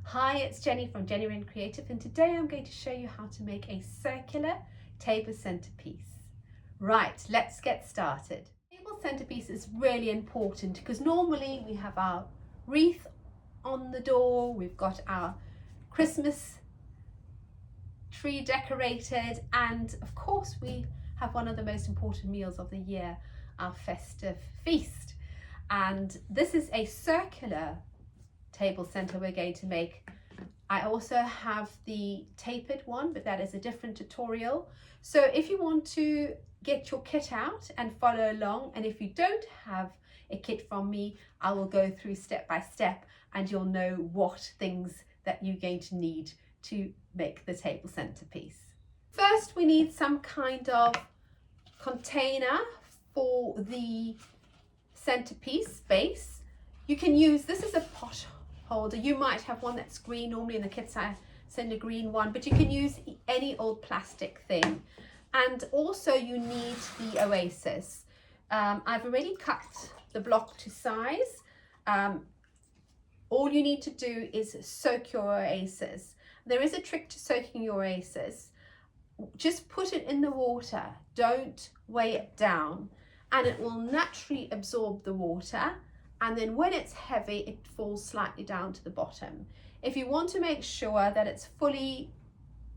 Hi, it's Jenny from Jenny Creative, and today I'm going to show you how to make a circular table centerpiece. Right, let's get started. Table centerpiece is really important because normally we have our wreath on the door, we've got our Christmas tree decorated, and of course we have one of the most important meals of the year, our festive feast. And this is a circular table center we're going to make. I also have the tapered one, but that is a different tutorial. So if you want to get your kit out and follow along, and if you don't have a kit from me, I will go through step by step and you'll know what things that you're going to need to make the table centerpiece. First, we need some kind of container for the centerpiece base. You can use, this is a pot holder. You might have one that's green. Normally in the kits I send a green one, but you can use any old plastic thing. And also you need the oasis. I've already cut the block to size. All you need to do is soak your oasis. There is a trick to soaking your oasis. Just put it in the water, don't weigh it down, and it will naturally absorb the water, and then when it's heavy it falls slightly down to the bottom. If you want to make sure that it's fully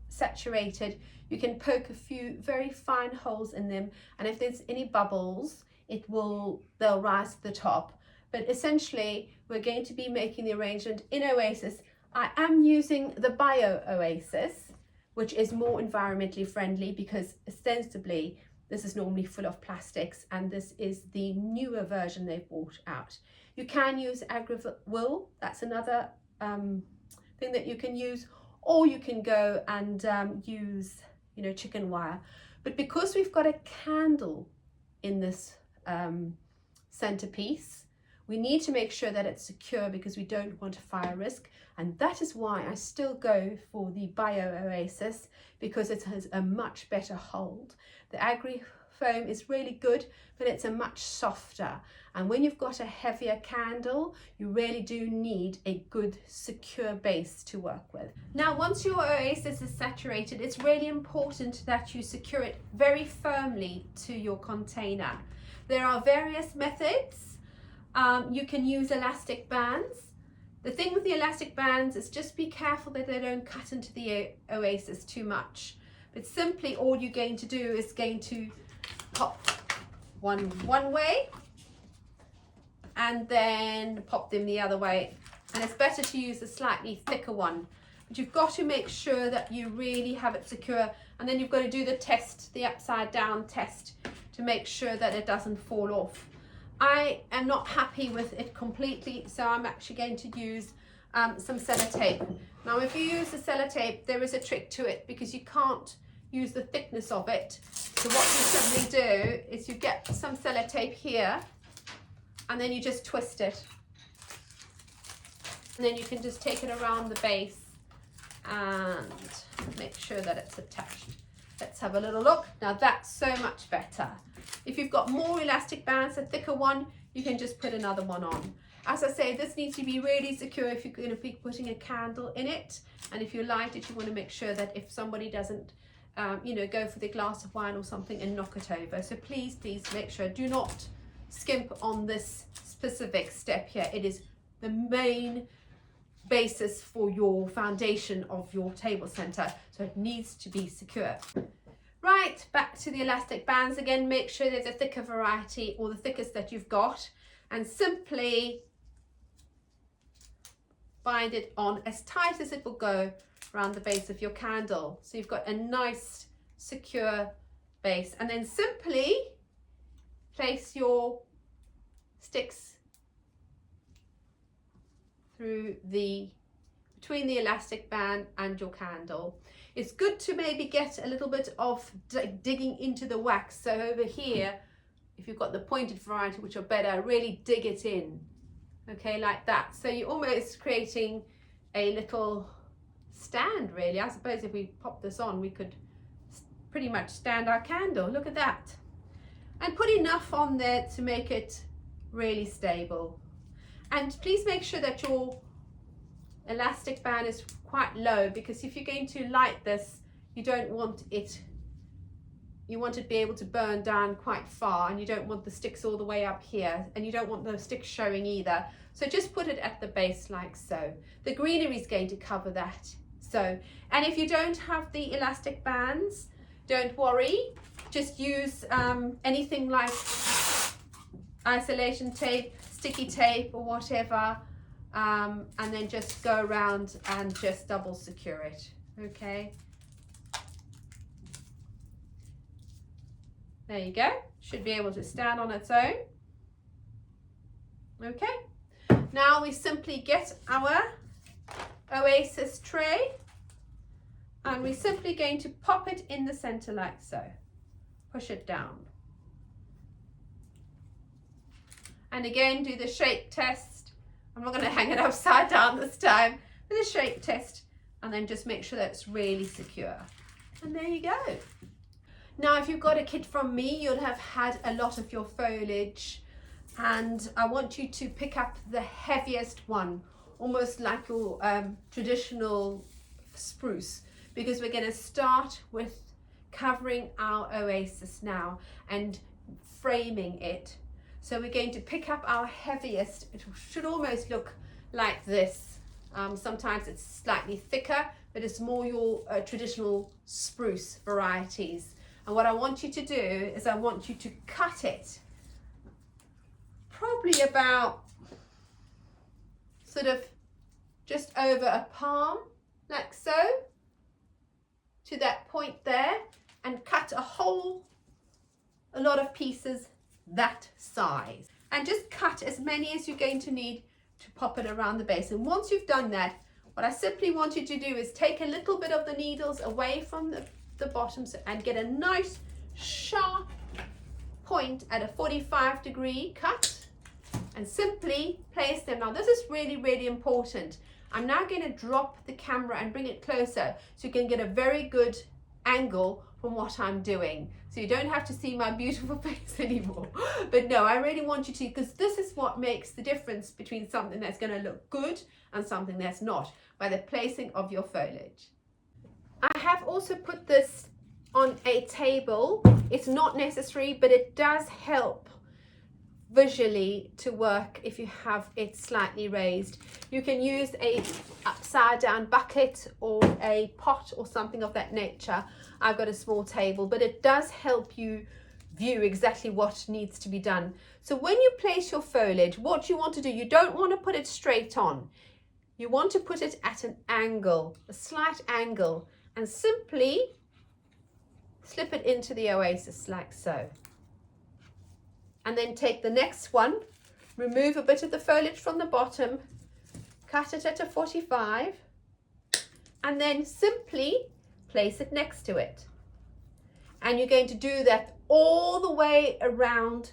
saturated, you can poke a few very fine holes in them, and if there's any bubbles they'll rise to the top. But essentially we're going to be making the arrangement in Oasis. I am using the Bio Oasis, which is more environmentally friendly because ostensibly this is normally full of plastics, and this is the newer version they've brought out. You can use agri wool, that's another thing that you can use, or you can go and use, chicken wire. But because we've got a candle in this centerpiece, we need to make sure that it's secure because we don't want a fire risk, and that is why I still go for the Bio Oasis, because it has a much better hold. The agri foam is really good, but it's a much softer, and when you've got a heavier candle you really do need a good secure base to work with. Now once your oasis is saturated, it's really important that you secure it very firmly to your container. There are various methods. You can use elastic bands. The thing with the elastic bands is just be careful that they don't cut into the oasis too much. But simply all you're going to do is going to pop one way and then pop them the other way. And it's better to use a slightly thicker one. But you've got to make sure that you really have it secure, and then you've got to do the test, the upside down test, to make sure that it doesn't fall off. I am not happy with it completely, so I'm actually going to use some sellotape. Now if you use the sellotape, there is a trick to it because you can't use the thickness of it. So what you simply do is you get some sellotape here and then you just twist it. And then you can just take it around the base and make sure that it's attached. Let's have a little look. Now that's so much better. If you've got more elastic bands, a thicker one, you can just put another one on. As I say, this needs to be really secure if you're going to be putting a candle in it. And if you light it, you want to make sure that if somebody doesn't, go for the glass of wine or something and knock it over. So please make sure, do not skimp on this specific step here. It is the main basis for your foundation of your table center, so it needs to be secure. Right, back to the elastic bands again. Make sure there's a thicker variety or the thickest that you've got, and simply bind it on as tight as it will go around the base of your candle, so you've got a nice secure base. And then simply place your sticks between the elastic band and your candle. It's good to maybe get a little bit of digging into the wax. So over here, if you've got the pointed variety, which are better, really dig it in, okay, like that. So you're almost creating a little stand, really. I suppose if we pop this on, we could pretty much stand our candle. Look at that. And put enough on there to make it really stable. And please make sure that your elastic band is quite low, because if you're going to light this, you don't want it, you want it to be able to burn down quite far, and you don't want the sticks all the way up here, and you don't want the sticks showing either. So just put it at the base like so. The greenery is going to cover that. So, and if you don't have the elastic bands, don't worry, just use anything like isolation tape, sticky tape or whatever, and then just go around and just double secure it. Okay, there you go. Should be able to stand on its own. Okay, now we simply get our Oasis tray, and we're simply going to pop it in the center like so. Push it down. And again, do the shake test. I'm not going to hang it upside down this time. Do the shake test, and then just make sure that it's really secure. And there you go. Now, if you've got a kit from me, you'll have had a lot of your foliage, and I want you to pick up the heaviest one, almost like your traditional spruce, because we're going to start with covering our Oasis now and framing it. So we're going to pick up our heaviest. It should almost look like this. Sometimes it's slightly thicker, but it's more your traditional spruce varieties. And what I want you to do is I want you to cut it probably about sort of just over a palm, like so, to that point there, and cut a lot of pieces that size, and just cut as many as you're going to need to pop it around the base. And once you've done that, what I simply want you to do is take a little bit of the needles away from the bottoms and get a nice sharp point at a 45-degree cut, and simply place them. Now this is really, really important. I'm now going to drop the camera and bring it closer so you can get a very good angle from what I'm doing, so you don't have to see my beautiful face anymore. But no, I really want you to, because this is what makes the difference between something that's going to look good and something that's not, by the placing of your foliage. I have also put this on a table. It's not necessary, but it does help visually to work if you have it slightly raised. You can use a upside down bucket or a pot or something of that nature. I've got a small table, but it does help you view exactly what needs to be done. So when you place your foliage, what you want to do, you don't want to put it straight on. You want to put it at an angle, a slight angle, and simply slip it into the Oasis like so. And then take the next one, remove a bit of the foliage from the bottom, cut it at a 45, and then simply place it next to it. And you're going to do that all the way around,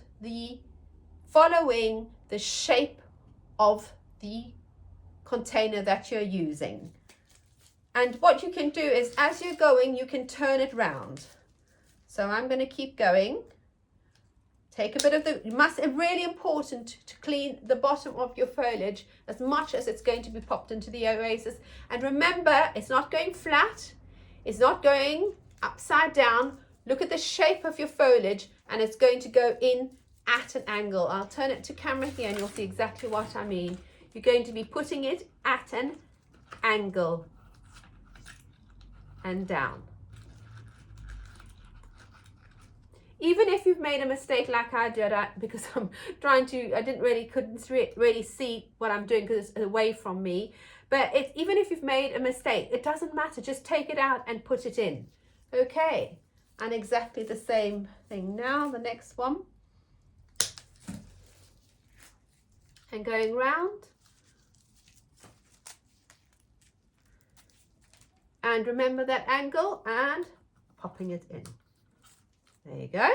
following the shape of the container that you're using. And what you can do is, as you're going, you can turn it round. So I'm going to keep going. Take a bit of it's really important to clean the bottom of your foliage as much as it's going to be popped into the Oasis. And remember, it's not going flat, it's not going upside down. Look at the shape of your foliage, and it's going to go in at an angle. I'll turn it to camera here and you'll see exactly what I mean. You're going to be putting it at an angle and down. Even if you've made a mistake like I did, because I'm trying to, couldn't really see what I'm doing because it's away from me. But even if you've made a mistake, it doesn't matter. Just take it out and put it in. Okay. And exactly the same thing now, the next one. And going round. And remember that angle and popping it in. There you go.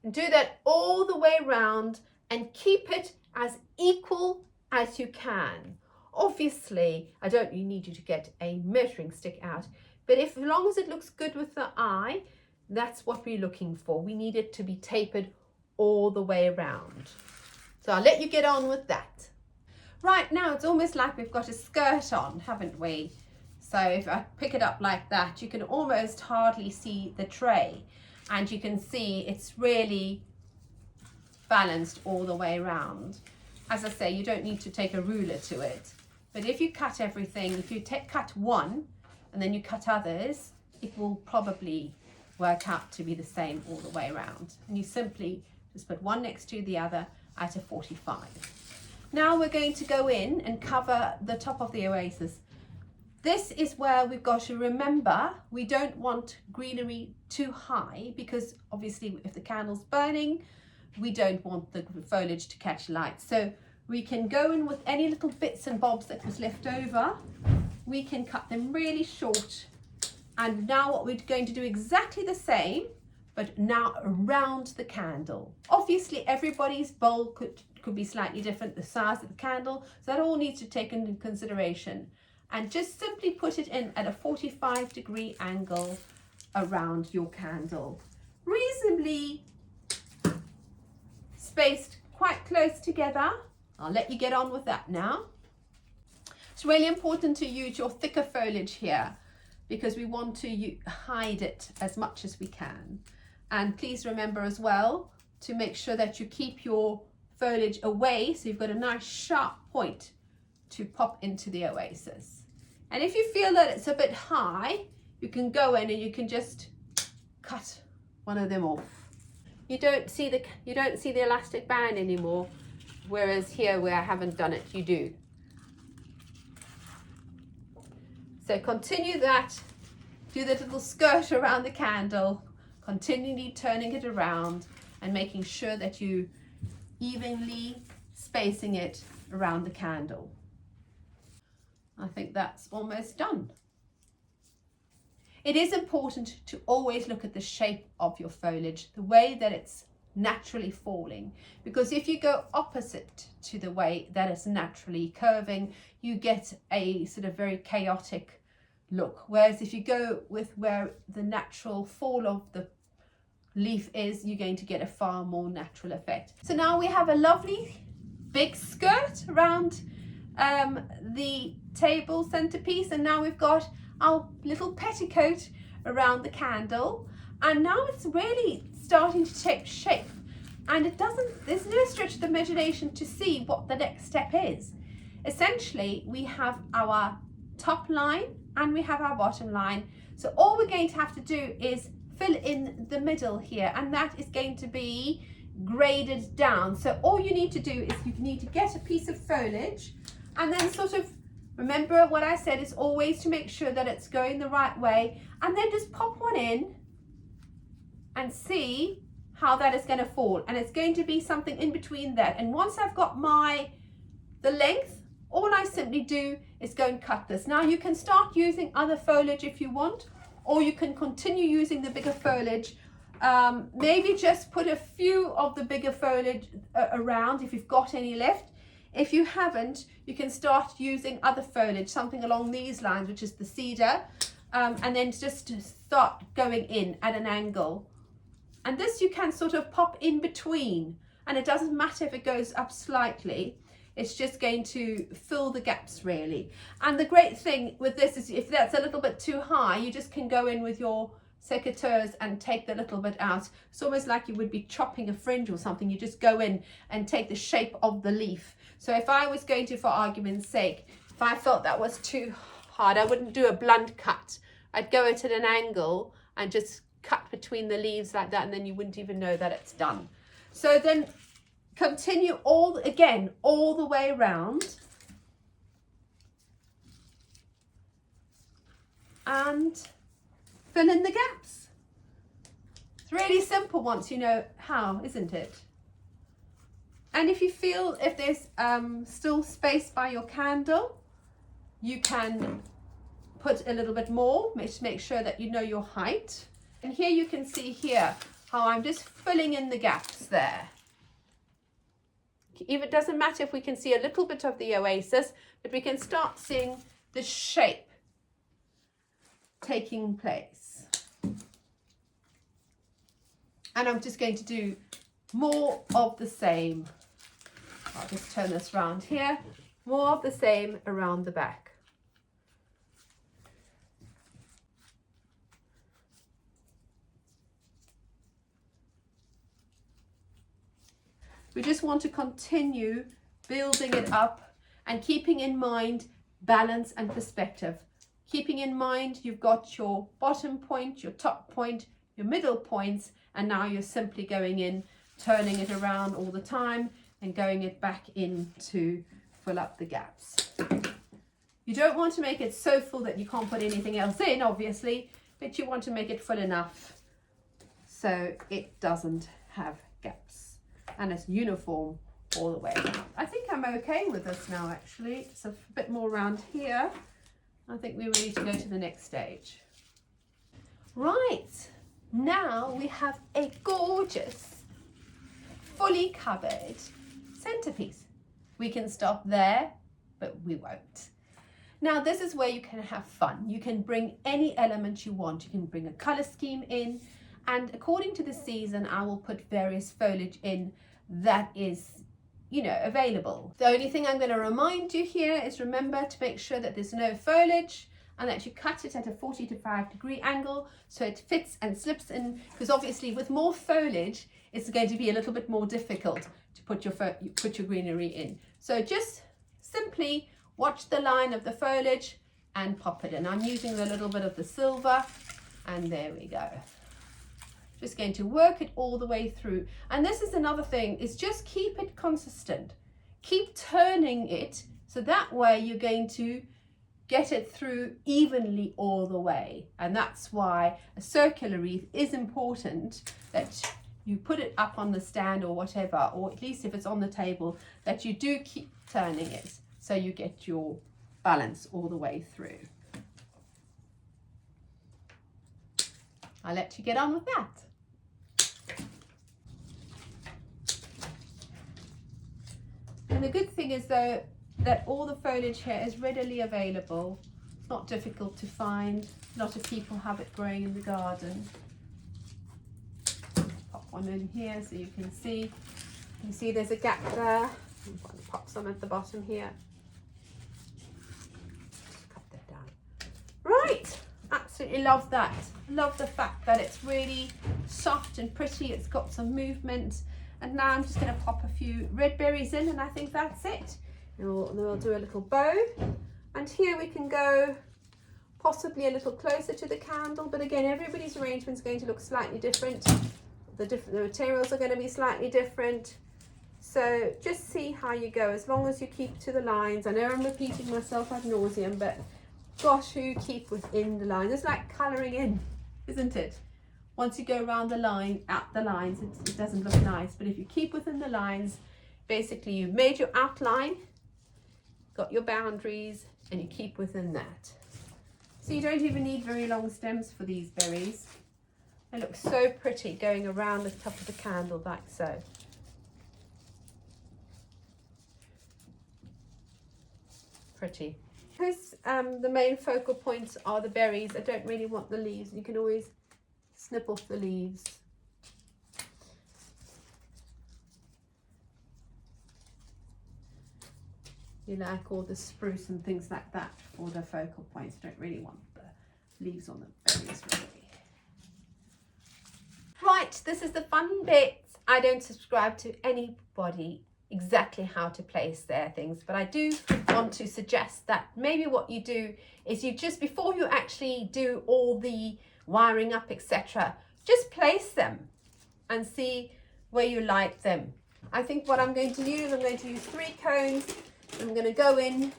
And do that all the way round and keep it as equal as you can. Obviously, I don't need you to get a measuring stick out, but as long as it looks good with the eye, that's what we're looking for. We need it to be tapered all the way around. So I'll let you get on with that. Right, now it's almost like we've got a skirt on, haven't we? So if I pick it up like that, you can almost hardly see the tray, and you can see it's really balanced all the way around. As I say, you don't need to take a ruler to it, but if you cut everything, if you cut one and then you cut others, it will probably work out to be the same all the way around. And you simply just put one next to the other at a 45. Now we're going to go in and cover the top of the oasis. This is where we've got to remember we don't want greenery too high, because obviously if the candle's burning, we don't want the foliage to catch light. So we can go in with any little bits and bobs that was left over. We can cut them really short. And now what we're going to do exactly the same, but now around the candle. Obviously everybody's bowl could be slightly different, the size of the candle, so that all needs to take into consideration. And just simply put it in at a 45-degree angle around your candle. Reasonably spaced quite close together. I'll let you get on with that now. It's really important to use your thicker foliage here, because we want to hide it as much as we can. And please remember as well to make sure that you keep your foliage away, so you've got a nice sharp point to pop into the oasis. And if you feel that it's a bit high, you can go in and you can just cut one of them off. You don't see the elastic band anymore, whereas here where I haven't done it, you do. So continue that, do the little skirt around the candle, continually turning it around and making sure that you evenly spacing it around the candle. I think that's almost done. It is important to always look at the shape of your foliage, the way that it's naturally falling, because if you go opposite to the way that it's naturally curving, you get a sort of very chaotic look. Whereas if you go with where the natural fall of the leaf is, you're going to get a far more natural effect. So now we have a lovely big skirt around the table centerpiece, and now we've got our little petticoat around the candle, and now it's really starting to take shape, and there's no stretch of the imagination to see what the next step is. Essentially we have our top line and we have our bottom line, so all we're going to have to do is fill in the middle here, and that is going to be graded down. So all you need to do is you need to get a piece of foliage and then sort of remember what I said is always to make sure that it's going the right way, and then just pop one in and see how that is going to fall. And it's going to be something in between that. And once I've got the length, all I simply do is go and cut this. Now you can start using other foliage if you want, or you can continue using the bigger foliage. Maybe just put a few of the bigger foliage around if you've got any left. If you haven't, you can start using other foliage, something along these lines, which is the cedar, and then just start going in at an angle. And this you can sort of pop in between, and it doesn't matter if it goes up slightly, it's just going to fill the gaps really. And the great thing with this is if that's a little bit too high, you just can go in with your secateurs and take the little bit out. It's almost like you would be chopping a fringe or something. You just go in and take the shape of the leaf. So if I was going to, for argument's sake, if I felt that was too hard, I wouldn't do a blunt cut. I'd go at an angle and just cut between the leaves like that, and then you wouldn't even know that it's done. So then continue all the way around, and fill in the gaps. It's really simple once you know how, isn't it? And if you feel if there's still space by your candle, you can put a little bit more, make sure that you know your height. And here you can see here how I'm just filling in the gaps there. Even, it doesn't matter if we can see a little bit of the oasis, but we can start seeing the shape taking place. And I'm just going to do more of the same. I'll just turn this round here More of the same around the back. We just want to continue building it up and keeping in mind balance and perspective. Keeping in mind you've got your bottom point, your top point, your middle points, and now you're simply going in, turning it around all the time and going it back in to fill up the gaps. You don't want to make it so full that you can't put anything else in, obviously, but you want to make it full enough so it doesn't have gaps and it's uniform all the way around. I think I'm okay with this now, actually. It's a bit more around here. I think we're ready to go to the next stage. Right, now we have a gorgeous, fully covered centerpiece. We can stop there, but we won't. Now this is where you can have fun. You can bring any element you want. You can bring a color scheme in, and according to the season, I will put various foliage in that is, you know, available. The only thing I'm going to remind you here is remember to make sure that there's no foliage and that you cut it at a 45-degree angle so it fits and slips in, because obviously with more foliage it's going to be a little bit more difficult to put your greenery in. So just simply watch the line of the foliage and pop it in. I'm using a little bit of the silver, and there we go. Just going to work it all the way through. And this is another thing, is just keep it consistent. Keep turning it, so that way you're going to get it through evenly all the way. And that's why a circular wreath is important, that you put it up on the stand or whatever, or at least if it's on the table, that you do keep turning it so you get your balance all the way through. I'll let you get on with that. And the good thing is though that all the foliage here is readily available. It's not difficult to find. A lot of people have it growing in the garden. Pop one in here so you can see. You can see there's a gap there. I'm going to pop some at the bottom here. Just cut that down. Right, absolutely love that. Love the fact that it's really soft and pretty. It's got some movement. And now I'm just going to pop a few red berries in, and I think that's it. And we'll do a little bow. And here we can go possibly a little closer to the candle, but again, everybody's arrangement is going to look slightly different. The materials are going to be slightly different. So just see how you go, as long as you keep to the lines. I know I'm repeating myself ad nauseum, but gosh, you keep within the lines. It's like colouring in, isn't it? Once you go around the line, out the lines, it doesn't look nice. But if you keep within the lines, basically you've made your outline, got your boundaries, and you keep within that. So you don't even need very long stems for these berries. They look so pretty going around the top of the candle like so. Pretty. Because the main focal points are the berries, I don't really want the leaves. You can always snip off the leaves. You like all the spruce and things like that for the focal points. Don't really want the leaves on the berries really. Right, this is the fun bit. I don't subscribe to anybody exactly how to place their things, but I do want to suggest that maybe what you do is you just, before you actually do all the wiring up, etc., just place them and see where you like them. I think what I'm going to use, I'm going to use 3 cones. I'm going to go in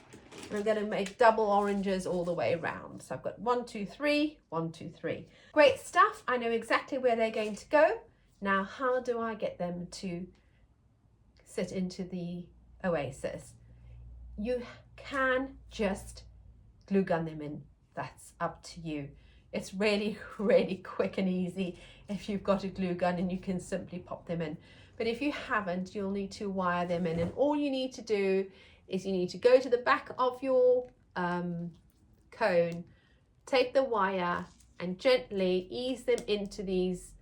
and I'm going to make double oranges all the way around. So I've got 1, 2, 3, 1, 2, 3. Great stuff. I know exactly where they're going to go. Now, how do I get them to sit into the oasis? You can just glue gun them in. That's up to you. It's really, really quick and easy if you've got a glue gun and you can simply pop them in. But if you haven't, you'll need to wire them in. And all you need to do is you need to go to the back of your cone, take the wire and gently ease them into these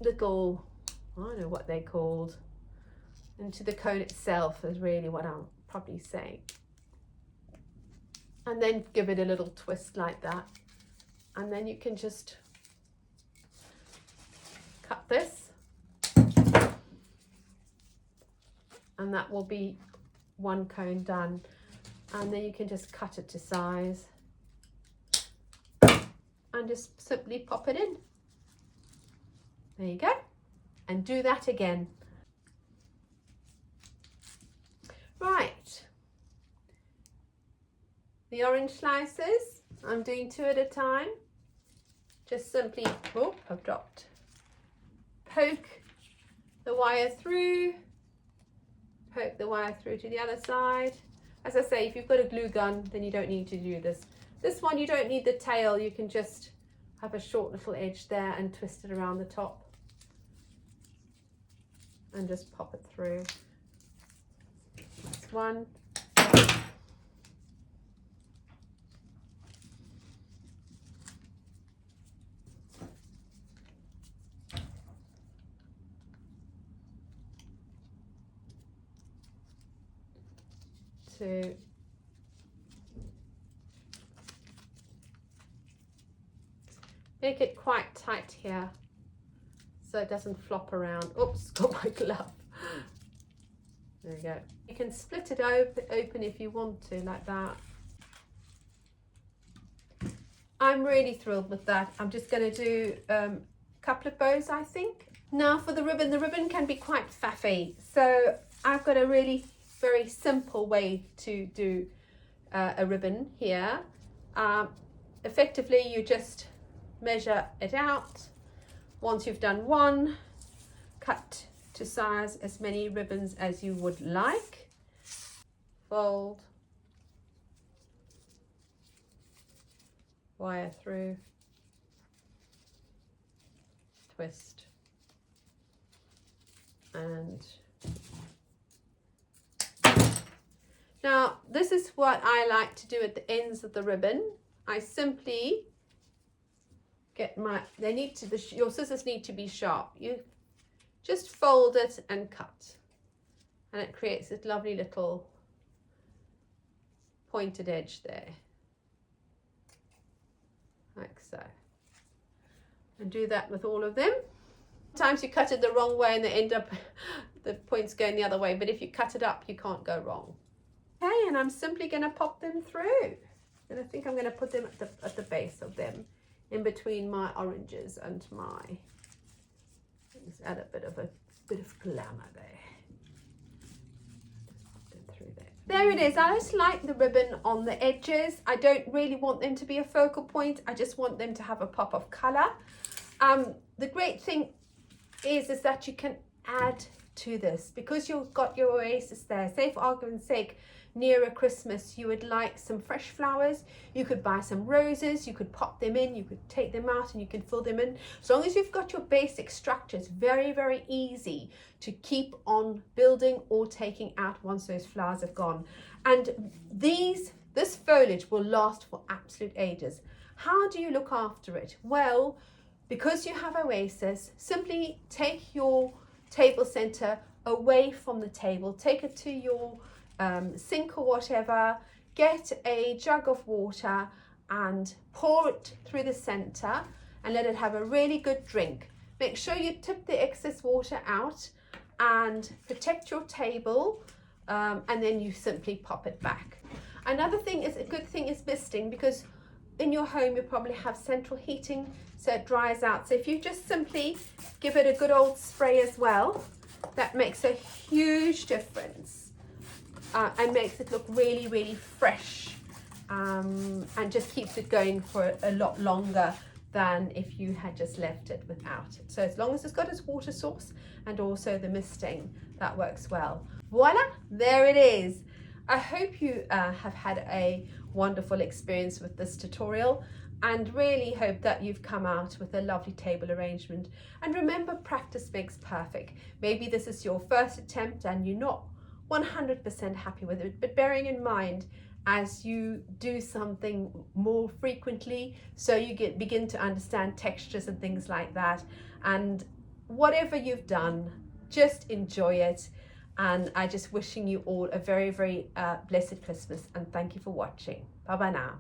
little, I don't know what they're called, into the cone itself is really what I'm probably say. And then give it a little twist like that. And then you can just cut this. And that will be one cone done. And then you can just cut it to size. And just simply pop it in. There you go. And do that again. Right. The orange slices, I'm doing 2 at a time. Just simply, oh, I've dropped. Poke the wire through. Poke the wire through to the other side. As I say, if you've got a glue gun, then you don't need to do this. This one, you don't need the tail. You can just have a short little edge there and twist it around the top. And just pop it through. That's one. Two. Make it quite tight here so it doesn't flop around. Oops, got my glove. There you go. You can split it open if you want to, like that. I'm really thrilled with that. I'm just going to do a couple of bows, I think. Now for the ribbon can be quite faffy. So I've got a really very simple way to do a ribbon here. Effectively, you just measure it out. Once you've done one, cut to size as many ribbons as you would like. Fold, wire through, twist, and now this is what I like to do at the ends of the ribbon. I simply get your scissors need to be sharp. You just fold it and cut, and it creates this lovely little pointed edge there, like so. And do that with all of them. Sometimes you cut it the wrong way and they end up the points going the other way, but if you cut it up, you can't go wrong. Okay, and I'm simply going to pop them through, and I think I'm going to put them at the base of them, in between my oranges and my, just add a bit of glamour there. Just pop them through there. There it is. I just like the ribbon on the edges. I don't really want them to be a focal point. I just want them to have a pop of colour. The great thing is that you can add to this, because you've got your oasis there. Say for argument's sake, nearer Christmas, you would like some fresh flowers. You could buy some roses, you could pop them in, you could take them out and you can fill them in. As long as you've got your basic structure, it's very, very easy to keep on building or taking out once those flowers have gone. And this foliage will last for absolute ages. How do you look after it? Well, because you have oasis, simply take your table center away from the table, take it to your sink or whatever, get a jug of water and pour it through the center and let it have a really good drink. Make sure you tip the excess water out and protect your table, and then you simply pop it back. Another thing is, a good thing is misting, because in your home you probably have central heating, so it dries out. So if you just simply give it a good old spray as well, that makes a huge difference. And makes it look really, really fresh, and just keeps it going for a lot longer than if you had just left it without it. So as long as it's got its water source and also the misting, that works well. Voila, there it is. I hope you have had a wonderful experience with this tutorial, and really hope that you've come out with a lovely table arrangement. And remember, practice makes perfect. Maybe this is your first attempt and you're not 100% happy with it, but bearing in mind, as you do something more frequently, so you begin to understand textures and things like that, and whatever you've done, just enjoy it And I just wishing you all a very, very blessed Christmas, and thank you for watching. Bye bye now.